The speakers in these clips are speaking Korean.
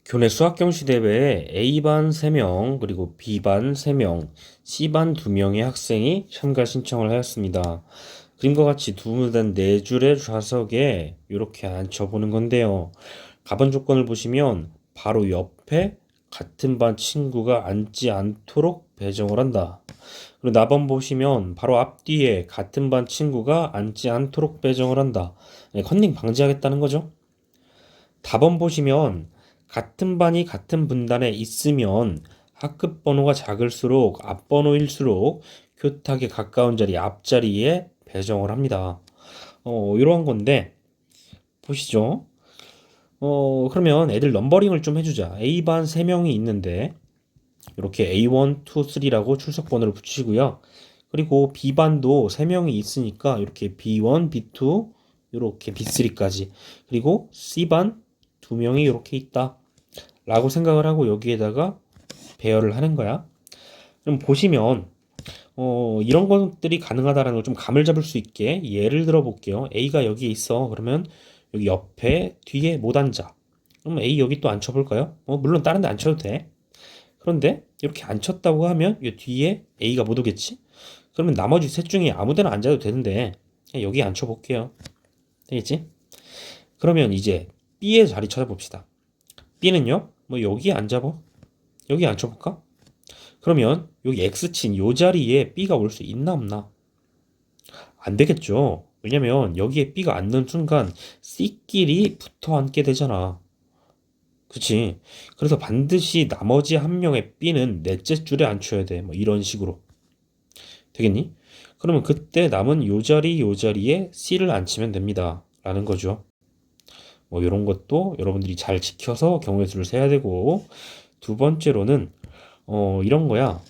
교내 수학경시 대회에 A반 3명, 그리고 B반 3명, C반 2명의 학생이 참가 신청을 하였습니다. 그림과 같이 두무단 4줄의 좌석에 이렇게 앉혀보는 건데요. 가번 조건을 보시면 바로 옆에 같은 반 친구가 앉지 않도록 배정을 한다. 그리고 나번 보시면 바로 앞뒤에 같은 반 친구가 앉지 않도록 배정을 한다. 컨닝 방지하겠다는 거죠. 답원 보시면 같은 반이 같은 분단에 있으면 학급 번호가 작을수록 앞번호일수록 교탁에 가까운 자리 앞자리에 배정을 합니다. 이러한 건데 보시죠. 그러면 애들 넘버링을 좀 해주자. A반 3명이 있는데 이렇게 A1, 2, 3라고 출석 번호를 붙이고요. 그리고 B반도 3명이 있으니까 이렇게 B1, B2, 이렇게 B3까지. 그리고 C반 2명이 이렇게 있다. 라고 생각을 하고 여기에다가 배열을 하는 거야. 그럼 보시면 이런 것들이 가능하다라는 걸 좀 감을 잡을 수 있게 예를 들어 볼게요. A가 여기에 있어. 그러면 여기 옆에 뒤에 못 앉아. 그럼 A 여기 또 앉혀볼까요? 물론 다른 데 앉혀도 돼. 그런데 이렇게 앉혔다고 하면 이 뒤에 A가 못 오겠지? 그러면 나머지 셋 중에 아무 데나 앉아도 되는데 그냥 여기 앉혀볼게요. 되겠지? 그러면 이제 B의 자리 찾아봅시다. B는요? 뭐 여기에 앉아봐. 여기 앉혀볼까? 그러면 여기 X친 요 자리에 B가 올 수 있나 없나? 안 되겠죠. 왜냐면 여기에 B가 앉는 순간 C끼리 붙어 앉게 되잖아. 그치? 그래서 반드시 나머지 한 명의 B는 넷째 줄에 앉혀야 돼. 뭐 이런 식으로. 되겠니? 그러면 그때 남은 요 자리에 C를 앉히면 됩니다. 라는 거죠. 뭐 이런 것도 여러분들이 잘 지켜서 경우의 수를 세야 되고, 두 번째로는 이런 거야.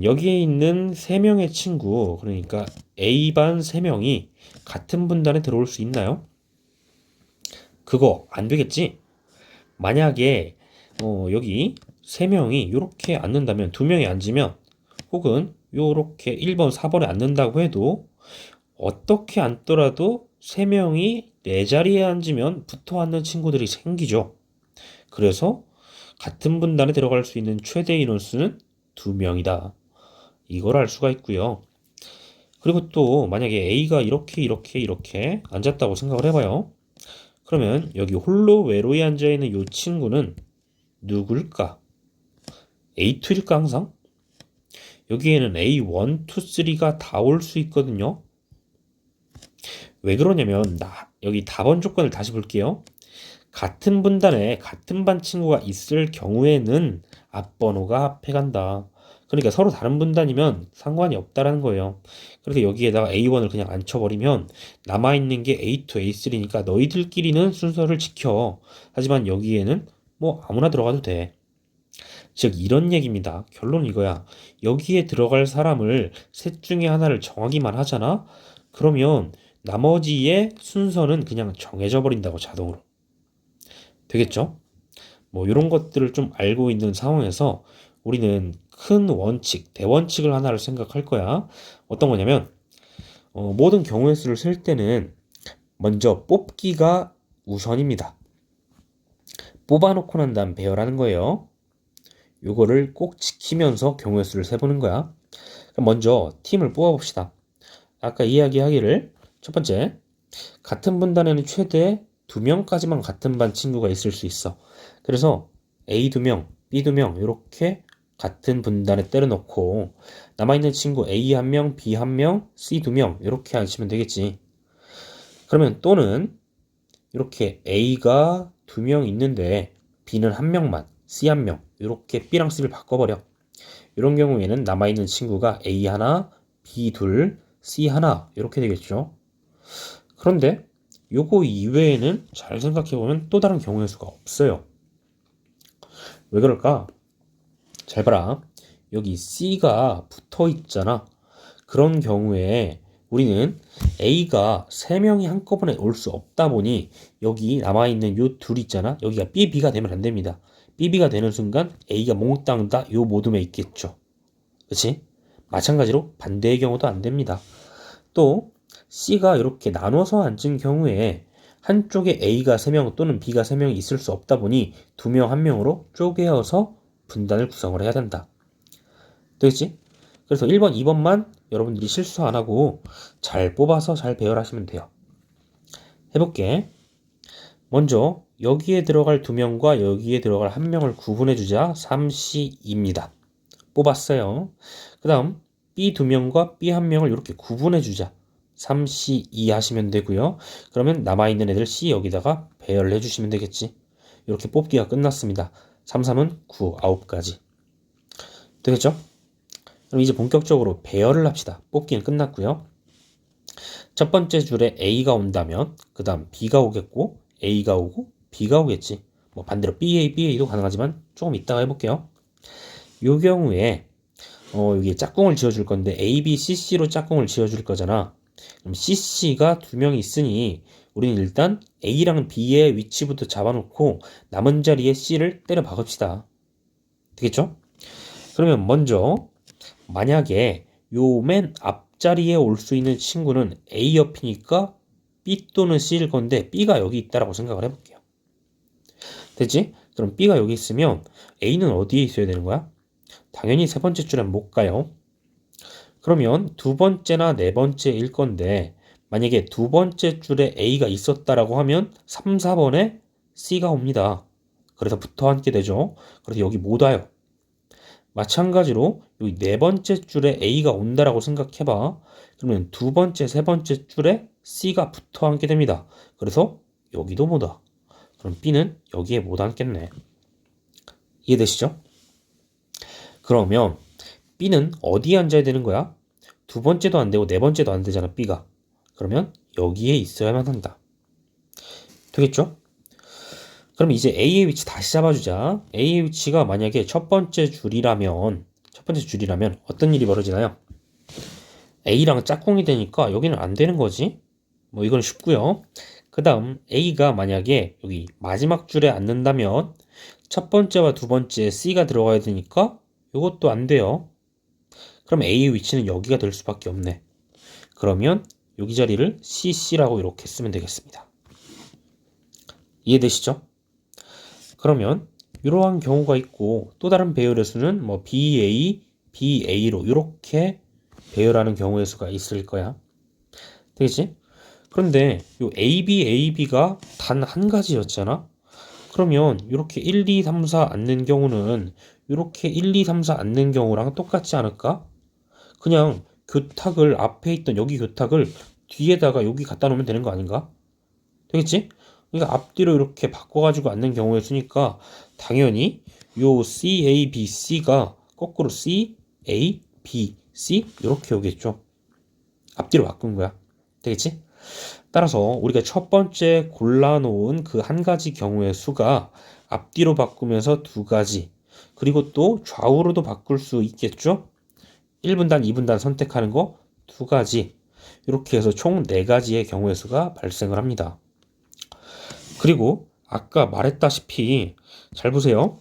여기에 있는 3명의 친구, 그러니까 A반 3명이 같은 분단에 들어올 수 있나요? 그거 안 되겠지? 만약에 여기 3명이 이렇게 앉는다면, 2명이 앉으면, 혹은 요렇게 1번, 4번에 앉는다고 해도 어떻게 앉더라도 3명이 내 자리에 앉으면 붙어 앉는 친구들이 생기죠. 그래서 같은 분단에 들어갈 수 있는 최대 인원수는 2명이다. 이걸 알 수가 있고요. 그리고 또 만약에 A가 이렇게 앉았다고 생각을 해봐요. 그러면 여기 홀로 외로이 앉아있는 이 친구는 누굴까? A2일까 항상? 여기에는 A1, 2, 3가 다 올 수 있거든요. 왜 그러냐면 여기 답원 조건을 다시 볼게요. 같은 분단에 같은 반 친구가 있을 경우에는 앞번호가 앞에 간다. 그러니까 서로 다른 분단이면 상관이 없다라는 거예요. 그래서 여기에다가 A1을 그냥 앉혀버리면 남아있는 게 A2, A3니까 너희들끼리는 순서를 지켜. 하지만 여기에는 뭐 아무나 들어가도 돼. 즉 이런 얘기입니다. 결론은 이거야. 여기에 들어갈 사람을 셋 중에 하나를 정하기만 하잖아. 그러면 나머지의 순서는 그냥 정해져 버린다고 자동으로. 되겠죠? 뭐 이런 것들을 좀 알고 있는 상황에서 우리는 큰 원칙, 대원칙을 하나를 생각할 거야. 어떤 거냐면 모든 경우의 수를 셀 때는 먼저 뽑기가 우선입니다. 뽑아놓고 난 다음 배열하는 거예요. 요거를 꼭 지키면서 경우의 수를 세보는 거야. 그럼 먼저 팀을 뽑아봅시다. 아까 이야기하기를 첫 번째, 같은 분단에는 최대 2명까지만 같은 반 친구가 있을 수 있어. 그래서 A 2명, B 2명 이렇게 같은 분단에 때려놓고 남아있는 친구 A 1명, B 1명, C 2명 이렇게 앉히면 되겠지. 그러면 또는 이렇게 A가 2명 있는데 B는 1명만, C 1명 이렇게 B랑 C를 바꿔버려. 이런 경우에는 남아있는 친구가 A 하나, B 둘, C 하나 이렇게 되겠죠. 그런데 요거 이외에는 잘 생각해보면 또 다른 경우의 수가 없어요. 왜 그럴까? 잘 봐라. 여기 C가 붙어 있잖아. 그런 경우에 우리는 A가 3명이 한꺼번에 올 수 없다 보니 여기 남아있는 요 둘 있잖아. 여기가 B, B가 되면 안 됩니다. B, B가 되는 순간 A가 몽땅 다 요 모둠에 있겠죠. 그치? 마찬가지로 반대의 경우도 안 됩니다. 또 C가 이렇게 나눠서 앉은 경우에 한쪽에 A가 3명 또는 B가 3명이 있을 수 없다 보니 2명 1명으로 쪼개어서 분단을 구성을 해야 된다. 되겠지? 그래서 1번, 2번만 여러분들이 실수 안 하고 잘 뽑아서 잘 배열하시면 돼요. 해볼게. 먼저 여기에 들어갈 2명과 여기에 들어갈 1명을 구분해주자. 3C입니다. 뽑았어요. 그 다음 B 2명과 B 1명을 이렇게 구분해주자. 3C2 하시면 되고요. 그러면 남아있는 애들 C 여기다가 배열을 해주시면 되겠지. 이렇게 뽑기가 끝났습니다. 3, 3은 9, 9가지. 되겠죠? 그럼 이제 본격적으로 배열을 합시다. 뽑기는 끝났고요. 첫 번째 줄에 A가 온다면 그 다음 B가 오겠고 A가 오고 B가 오겠지. 뭐 반대로 BA도 가능하지만 조금 이따가 해볼게요. 이 경우에 여기 짝꿍을 지어줄 건데 A, B, CC로 짝꿍을 지어줄 거잖아. 그럼 CC가 2명이 있으니 우리는 일단 A랑 B의 위치부터 잡아놓고 남은 자리에 C를 때려 박읍시다. 되겠죠? 그러면 먼저 만약에 요 맨 앞자리에 올 수 있는 친구는 A 옆이니까 B 또는 C일 건데 B가 여기 있다라고 생각을 해볼게요. 됐지? 그럼 B가 여기 있으면 A는 어디에 있어야 되는 거야? 당연히 세 번째 줄엔 못 가요. 그러면 두 번째나 네 번째일 건데 만약에 두 번째 줄에 A가 있었다라고 하면 3, 4번에 C가 옵니다. 그래서 붙어 앉게 되죠. 그래서 여기 못 와요. 마찬가지로 여기 네 번째 줄에 A가 온다라고 생각해봐. 그러면 두 번째, 세 번째 줄에 C가 붙어 앉게 됩니다. 그래서 여기도 못 와. 그럼 B는 여기에 못 앉겠네. 이해되시죠? 그러면 B는 어디에 앉아야 되는 거야? 두 번째도 안 되고 네 번째도 안 되잖아, B가. 그러면 여기에 있어야만 한다. 되겠죠? 그럼 이제 A의 위치 다시 잡아주자. A의 위치가 만약에 첫 번째 줄이라면 어떤 일이 벌어지나요? A랑 짝꿍이 되니까 여기는 안 되는 거지. 뭐 이건 쉽고요. 그 다음 A가 만약에 여기 마지막 줄에 앉는다면 첫 번째와 두 번째에 C가 들어가야 되니까 이것도 안 돼요. 그럼 A의 위치는 여기가 될 수밖에 없네. 그러면 여기 자리를 CC라고 이렇게 쓰면 되겠습니다. 이해되시죠? 그러면 이러한 경우가 있고 또 다른 배열의 수는 뭐 BA, BA로 이렇게 배열하는 경우의 수가 있을 거야. 되겠지? 그런데 요 AB가 단 한 가지였잖아? 그러면 이렇게 1, 2, 3, 4 앉는 경우는 이렇게 1, 2, 3, 4 앉는 경우랑 똑같지 않을까? 그냥 교탁을 앞에 있던 여기 교탁을 뒤에다가 여기 갖다 놓으면 되는 거 아닌가? 되겠지? 그러니까 앞뒤로 이렇게 바꿔가지고 앉는 경우에 쓰니까 당연히 요 C, A, B, C가 거꾸로 C, A, B, C 이렇게 오겠죠. 앞뒤로 바꾼 거야. 되겠지? 따라서 우리가 첫 번째 골라놓은 그 한 가지 경우의 수가 앞뒤로 바꾸면서 두 가지 그리고 또 좌우로도 바꿀 수 있겠죠? 1분단, 2분단 선택하는 거 두 가지 이렇게 해서 총 4가지의 경우의 수가 발생을 합니다. 그리고 아까 말했다시피 잘 보세요.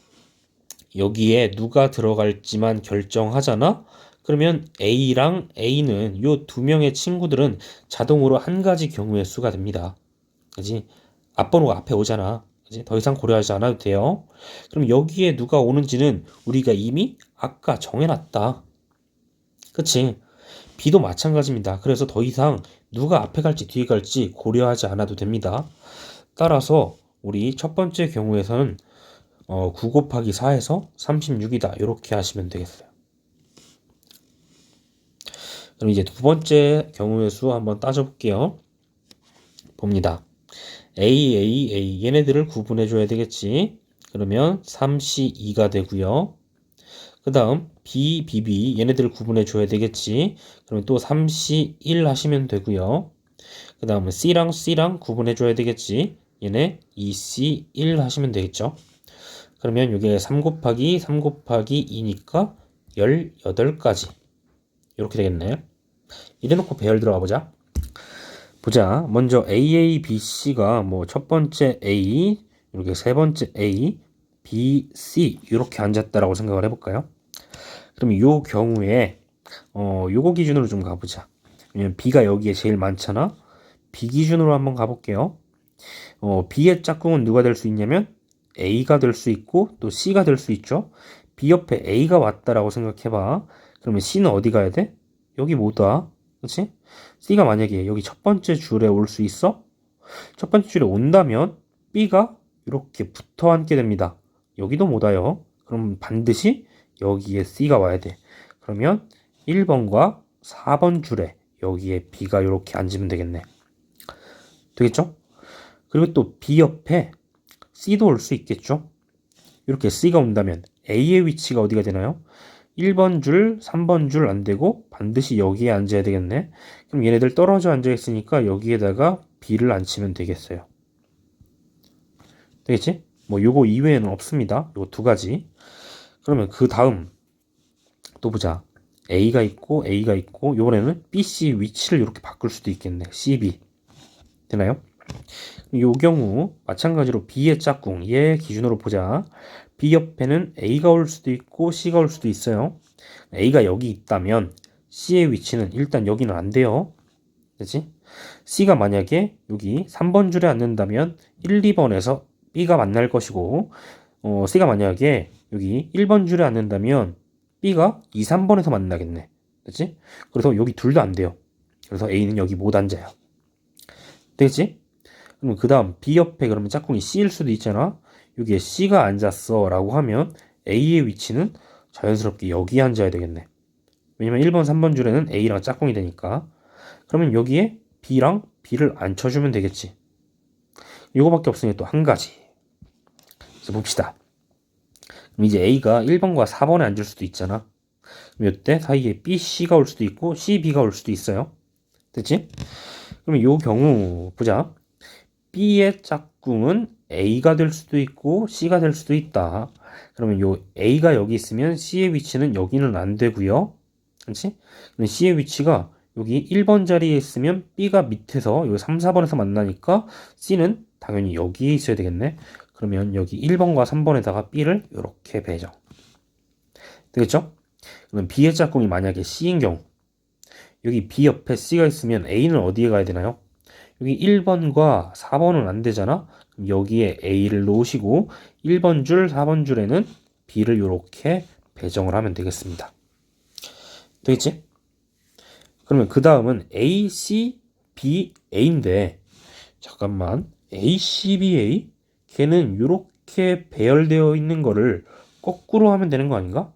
여기에 누가 들어갈지만 결정하잖아? 그러면 A랑 A는 요 2명의 친구들은 자동으로 한 가지 경우의 수가 됩니다. 그지? 앞번호가 앞에 오잖아. 그지? 더 이상 고려하지 않아도 돼요. 그럼 여기에 누가 오는지는 우리가 이미 아까 정해놨다. 그치? B도 마찬가지입니다. 그래서 더 이상 누가 앞에 갈지 뒤에 갈지 고려하지 않아도 됩니다. 따라서 우리 첫 번째 경우에서는 9 곱하기 4에서 36이다. 이렇게 하시면 되겠어요. 그럼 이제 두 번째 경우의 수 한번 따져볼게요. 봅니다. A 얘네들을 구분해 줘야 되겠지. 그러면 3C2가 되고요. 그 다음 B 얘네들을 구분해 줘야 되겠지. 그러면 또 3C1 하시면 되고요. 그 다음은 C랑 구분해 줘야 되겠지. 얘네 2C1 하시면 되겠죠. 그러면 이게 3 곱하기 2니까 18가지 이렇게 되겠네. 이래놓고 배열 들어가 보자. 먼저 AABC가 뭐 첫 번째 A 이렇게 세 번째 A B, C 이렇게 앉았다라고 생각을 해볼까요? 그럼 이 경우에 요거 기준으로 좀 가보자. 왜냐면 B가 여기에 제일 많잖아. B 기준으로 한번 가볼게요. B의 짝꿍은 누가 될 수 있냐면 A가 될 수 있고 또 C가 될 수 있죠. B 옆에 A가 왔다라고 생각해봐. 그러면 C는 어디 가야 돼? 여기 못 와. 그렇지? C가 만약에 여기 첫 번째 줄에 올 수 있어? 첫 번째 줄에 온다면 B가 이렇게 붙어 앉게 됩니다. 여기도 못 와요. 그럼 반드시 여기에 C가 와야 돼. 그러면 1번과 4번 줄에 여기에 B가 이렇게 앉으면 되겠네. 되겠죠? 그리고 또 B 옆에 C도 올 수 있겠죠? 이렇게 C가 온다면 A의 위치가 어디가 되나요? 1번 줄, 3번 줄 안 되고 반드시 여기에 앉아야 되겠네. 그럼 얘네들 떨어져 앉아 있으니까 여기에다가 B를 앉히면 되겠어요. 되겠지? 뭐 요거 이외에는 없습니다. 요거 두 가지. 그러면 그 다음 또 보자. A가 있고 A가 있고 요번에는 B, C 위치를 이렇게 바꿀 수도 있겠네. C, B. 되나요? 요 경우 마찬가지로 B의 짝꿍 얘 기준으로 보자. B 옆에는 A가 올 수도 있고 C가 올 수도 있어요. A가 여기 있다면 C의 위치는 일단 여기는 안 돼요. 그치? C가 만약에 여기 3번 줄에 앉는다면 1, 2번에서 B가 만날 것이고 C가 만약에 여기 1번 줄에 앉는다면 B가 2, 3번에서 만나겠네. 그치? 그래서 여기 둘 다 안 돼요. 그래서 A는 여기 못 앉아요. 되겠지? 그럼 그 다음 B 옆에 그러면 짝꿍이 C일 수도 있잖아. 여기에 C가 앉았어 라고 하면 A의 위치는 자연스럽게 여기에 앉아야 되겠네. 왜냐면 1번, 3번 줄에는 A랑 짝꿍이 되니까. 그러면 여기에 B랑 B를 앉혀주면 되겠지. 이거밖에 없으니 또 한 가지. 그래서 봅시다. 그럼 이제 A가 1번과 4번에 앉을 수도 있잖아. 그럼 이때 사이에 B, C가 올 수도 있고 C, B가 올 수도 있어요. 됐지? 그러면 이 경우 보자. B의 짝꿍은 A가 될 수도 있고 C가 될 수도 있다. 그러면 요 A가 여기 있으면 C의 위치는 여기는 안 되고요. 그렇지? 그럼 C의 위치가 여기 1번 자리에 있으면 B가 밑에서 요 3, 4번에서 만나니까 C는 당연히 여기에 있어야 되겠네. 그러면 여기 1번과 3번에다가 B를 이렇게 배정. 되겠죠? 그럼 B의 짝꿍이 만약에 C인 경우 여기 B 옆에 C가 있으면 A는 어디에 가야 되나요? 여기 1번과 4번은 안 되잖아. 그럼 여기에 A를 놓으시고 1번 줄, 4번 줄에는 B를 이렇게 배정을 하면 되겠습니다. 되겠지? 그러면 그 다음은 A, C, B, A인데 잠깐만 A, C, B, A 걔는 이렇게 배열되어 있는 거를 거꾸로 하면 되는 거 아닌가?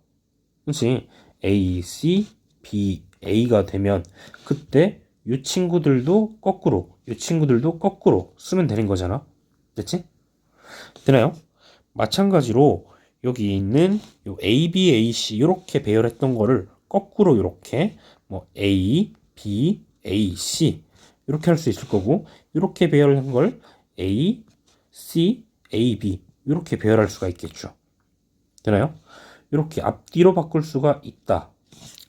그렇지? A, C, B, A가 되면 그때 이 친구들도 거꾸로, 이 친구들도 거꾸로 쓰면 되는 거잖아. 됐지? 되나요? 마찬가지로 여기 있는 요 A, B, A, C 이렇게 배열했던 거를 거꾸로 이렇게 뭐 A, B, A, C 이렇게 할 수 있을 거고 이렇게 배열한 걸 A, C, A, B 이렇게 배열할 수가 있겠죠. 되나요? 이렇게 앞뒤로 바꿀 수가 있다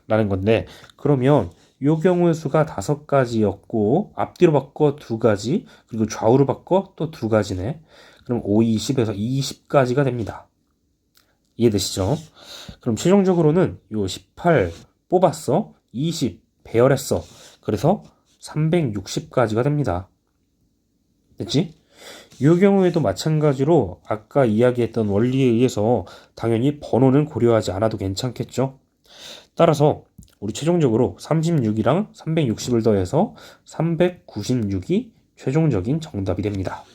라는 건데 그러면 요 경우의 수가 5가지였고 앞뒤로 바꿔 2가지 그리고 좌우로 바꿔 또 2가지네. 그럼 5, 20에서 20까지가 됩니다. 이해되시죠? 그럼 최종적으로는 요 18 뽑았어. 20 배열했어. 그래서 360까지가 됩니다. 됐지? 이 경우에도 마찬가지로 아까 이야기했던 원리에 의해서 당연히 번호는 고려하지 않아도 괜찮겠죠? 따라서 우리 최종적으로 36이랑 360을 더해서 396이 최종적인 정답이 됩니다.